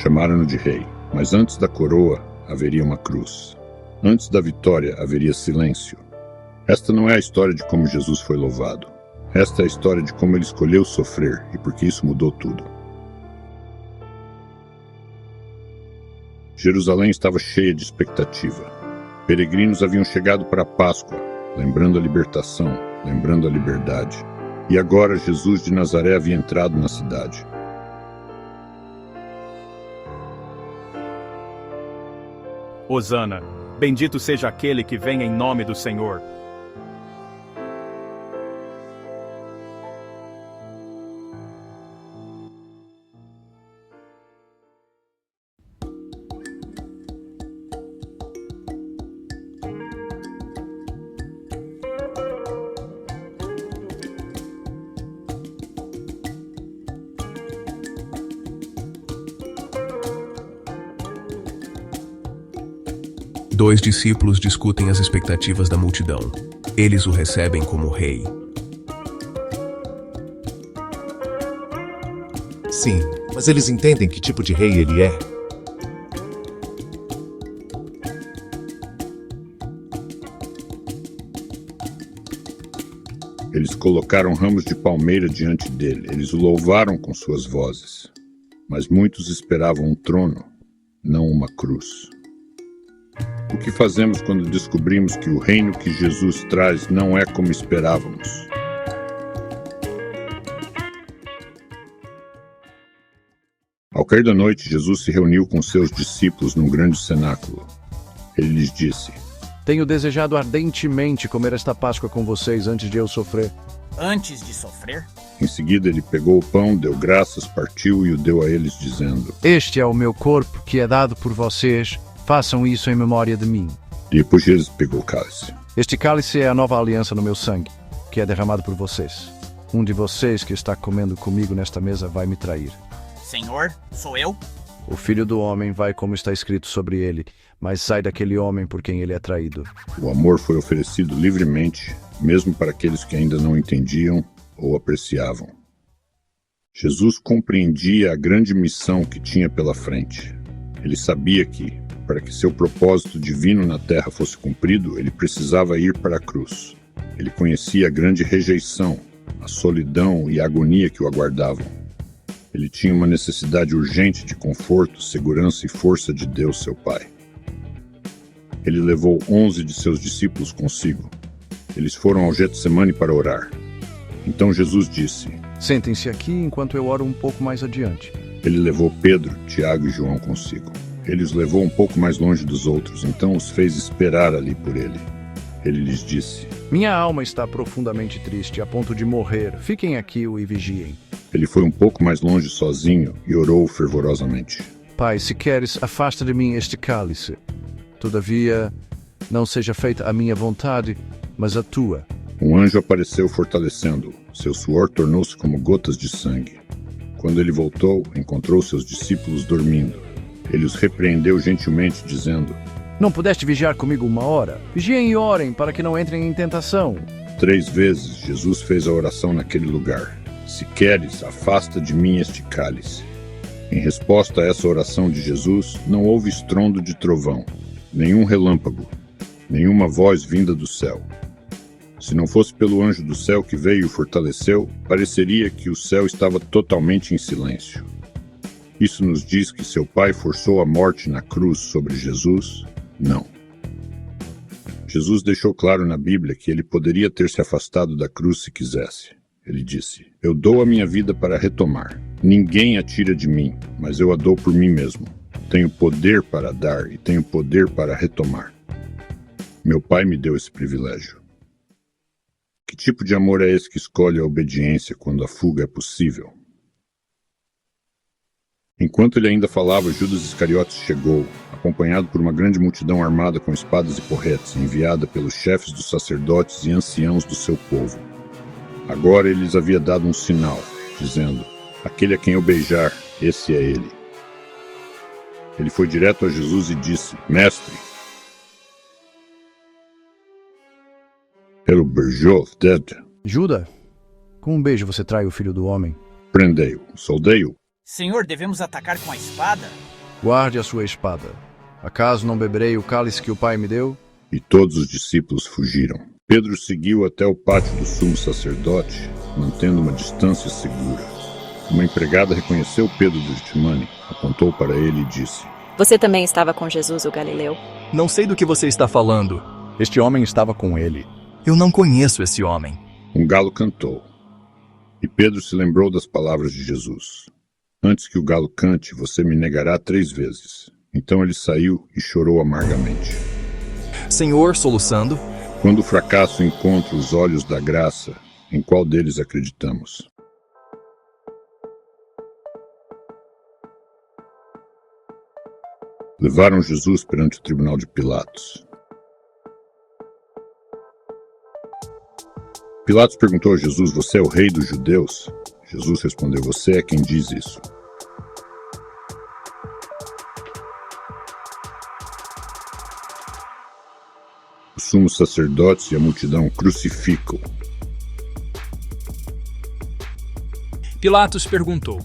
Chamaram-no de rei, mas antes da coroa haveria uma cruz. Antes da vitória haveria silêncio. Esta não é a história de como Jesus foi louvado. Esta é a história de como ele escolheu sofrer e porque isso mudou tudo. Jerusalém estava cheia de expectativa. Peregrinos haviam chegado para a Páscoa, lembrando a libertação, lembrando a liberdade. E agora Jesus de Nazaré havia entrado na cidade. Hosana, bendito seja aquele que vem em nome do Senhor. Dois discípulos discutem as expectativas da multidão. Eles o recebem como rei. Sim, mas eles entendem que tipo de rei ele é. Eles colocaram ramos de palmeira diante dele. Eles o louvaram com suas vozes. Mas muitos esperavam um trono, não uma cruz. O que fazemos quando descobrimos que o reino que Jesus traz não é como esperávamos? Ao cair da noite, Jesus se reuniu com seus discípulos num grande cenáculo. Ele lhes disse: Tenho desejado ardentemente comer esta Páscoa com vocês antes de eu sofrer. Antes de sofrer? Em seguida, ele pegou o pão, deu graças, partiu e o deu a eles, dizendo: Este é o meu corpo que é dado por vocês. Façam isso em memória de mim. Depois Jesus pegou o cálice. Este cálice é a nova aliança no meu sangue, que é derramado por vocês. Um de vocês que está comendo comigo nesta mesa vai me trair. Senhor, sou eu? O Filho do Homem vai como está escrito sobre ele, mas sai daquele homem por quem ele é traído. O amor foi oferecido livremente, mesmo para aqueles que ainda não entendiam ou apreciavam. Jesus compreendia a grande missão que tinha pela frente. Ele sabia que, para que seu propósito divino na terra fosse cumprido, ele precisava ir para a cruz. Ele conhecia a grande rejeição, a solidão e a agonia que o aguardavam. Ele tinha uma necessidade urgente de conforto, segurança e força de Deus, seu Pai. Ele levou 11 de seus discípulos consigo. Eles foram ao Getsemane para orar. Então Jesus disse: Sentem-se aqui enquanto eu oro um pouco mais adiante. Ele levou Pedro, Tiago e João consigo. Ele os levou um pouco mais longe dos outros, então os fez esperar ali por ele. Ele lhes disse: Minha alma está profundamente triste, a ponto de morrer. Fiquem aqui e vigiem. Ele foi um pouco mais longe sozinho e orou fervorosamente: Pai, se queres, afasta de mim este cálice. Todavia, não seja feita a minha vontade, mas a tua. Um anjo apareceu fortalecendo-o. Seu suor tornou-se como gotas de sangue. Quando ele voltou, encontrou seus discípulos dormindo. Ele os repreendeu gentilmente, dizendo: Não pudeste vigiar comigo 1 hora? Vigiem e orem, para que não entrem em tentação. 3 vezes Jesus fez a oração naquele lugar: Se queres, afasta de mim este cálice. Em resposta a essa oração de Jesus, não houve estrondo de trovão, nenhum relâmpago, nenhuma voz vinda do céu. Se não fosse pelo anjo do céu que veio e o fortaleceu, pareceria que o céu estava totalmente em silêncio. Isso nos diz que seu pai forçou a morte na cruz sobre Jesus? Não. Jesus deixou claro na Bíblia que ele poderia ter se afastado da cruz se quisesse. Ele disse: Eu dou a minha vida para retomar. Ninguém a tira de mim, mas eu a dou por mim mesmo. Tenho poder para dar e tenho poder para retomar. Meu pai me deu esse privilégio. Que tipo de amor é esse que escolhe a obediência quando a fuga é possível? Enquanto ele ainda falava, Judas Iscariotes chegou, acompanhado por uma grande multidão armada com espadas e porretes, enviada pelos chefes dos sacerdotes e anciãos do seu povo. Agora ele lhes havia dado um sinal, dizendo: Aquele a quem eu beijar, esse é ele. Ele foi direto a Jesus e disse: Mestre, pelo beijou, Judas, com um beijo você trai o Filho do Homem. prendei-o, soldei-o. Senhor, devemos atacar com a espada? Guarde a sua espada. Acaso não beberei o cálice que o Pai me deu? E todos os discípulos fugiram. Pedro seguiu até o pátio do sumo sacerdote, mantendo uma distância segura. Uma empregada reconheceu Pedro do Getsemane, apontou para ele e disse: Você também estava com Jesus, o Galileu? Não sei do que você está falando. Este homem estava com ele. Eu não conheço esse homem. Um galo cantou. E Pedro se lembrou das palavras de Jesus. Antes que o galo cante, você me negará 3 vezes. Então ele saiu e chorou amargamente. Senhor, soluçando. Quando o fracasso encontra os olhos da graça, em qual deles acreditamos? Levaram Jesus perante o tribunal de Pilatos. Pilatos perguntou a Jesus: Você é o rei dos judeus? Jesus respondeu: Você é quem diz isso. Os sumos sacerdotes e a multidão crucificam. Pilatos perguntou: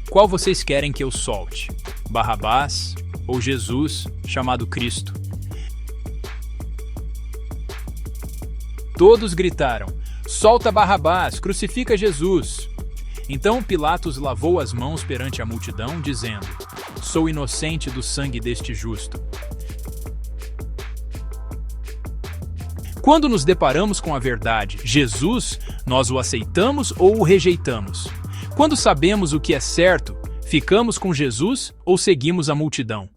Qual vocês querem que eu solte? Barrabás ou Jesus, chamado Cristo? Todos gritaram: Solta Barrabás, crucifica Jesus! Então Pilatos lavou as mãos perante a multidão, dizendo: Sou inocente do sangue deste justo. Quando nos deparamos com a verdade, Jesus, nós o aceitamos ou o rejeitamos? Quando sabemos o que é certo, ficamos com Jesus ou seguimos a multidão?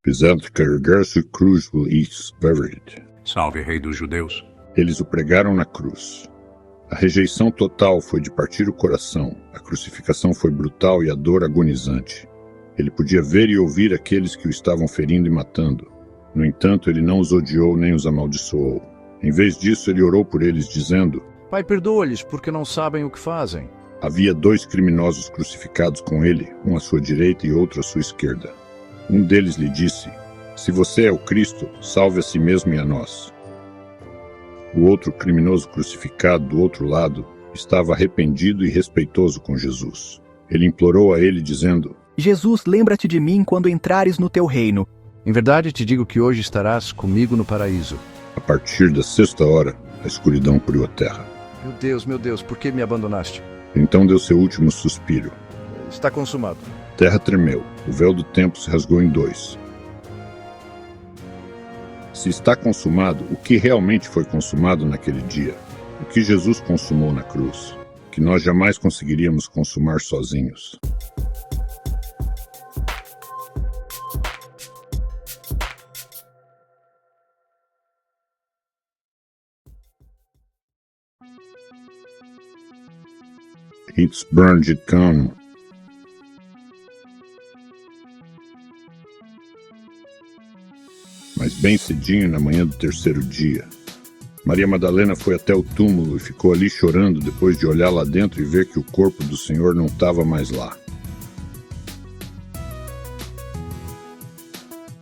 Pisando carregar-se cruz buried. Salve, Rei dos Judeus. Eles o pregaram na cruz. A rejeição total foi de partir o coração, a crucificação foi brutal e a dor agonizante. Ele podia ver e ouvir aqueles que o estavam ferindo e matando. No entanto, ele não os odiou nem os amaldiçoou. Em vez disso, ele orou por eles, dizendo: Pai, perdoa-lhes, porque não sabem o que fazem. Havia 2 criminosos crucificados com ele, um à sua direita e outro à sua esquerda. Um deles lhe disse: Se você é o Cristo, salve a si mesmo e a nós. O outro criminoso crucificado do outro lado estava arrependido e respeitoso com Jesus. Ele implorou a ele, dizendo: Jesus, lembra-te de mim quando entrares no teu reino. Em verdade te digo que hoje estarás comigo no paraíso. A partir da 6ª hora, a escuridão cobriu a terra. Meu Deus, por que me abandonaste? Então deu seu último suspiro. Está consumado. A terra tremeu, o véu do templo se rasgou em 2. Se está consumado, o que realmente foi consumado naquele dia? O que Jesus consumou na cruz? Que nós jamais conseguiríamos consumar sozinhos. It's burned it come. Mas bem cedinho, na manhã do 3º dia, Maria Madalena foi até o túmulo e ficou ali chorando depois de olhar lá dentro e ver que o corpo do Senhor não estava mais lá.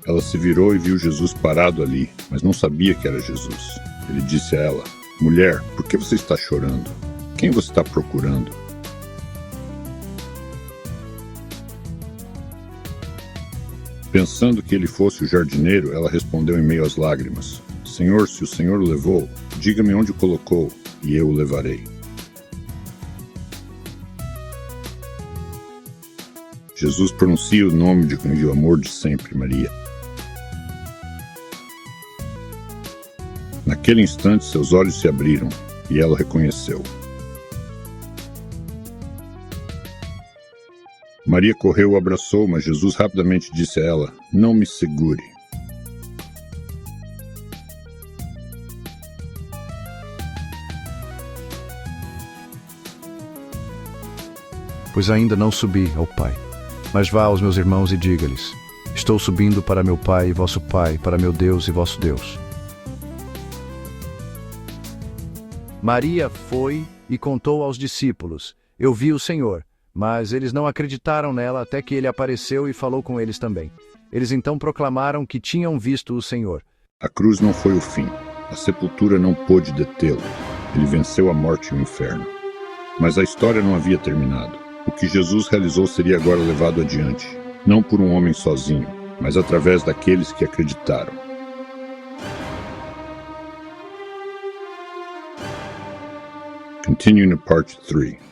Ela se virou e viu Jesus parado ali, mas não sabia que era Jesus. Ele disse a ela: Mulher, por que você está chorando? Quem você está procurando? Pensando que ele fosse o jardineiro, ela respondeu em meio às lágrimas: Senhor, se o Senhor o levou, diga-me onde o colocou, e eu o levarei. Jesus pronuncia o nome de o amor de sempre, Maria. Naquele instante, seus olhos se abriram, e ela o reconheceu. Maria correu e o abraçou, mas Jesus rapidamente disse a ela: Não me segure. Pois ainda não subi ao Pai. Mas vá aos meus irmãos e diga-lhes: Estou subindo para meu Pai e vosso Pai, para meu Deus e vosso Deus. Maria foi e contou aos discípulos: Eu vi o Senhor. Mas eles não acreditaram nela até que ele apareceu e falou com eles também. Eles então proclamaram que tinham visto o Senhor. A cruz não foi o fim. A sepultura não pôde detê-lo. Ele venceu a morte e o inferno. Mas a história não havia terminado. O que Jesus realizou seria agora levado adiante. não por um homem sozinho, mas através daqueles que acreditaram. Continuing to part 3.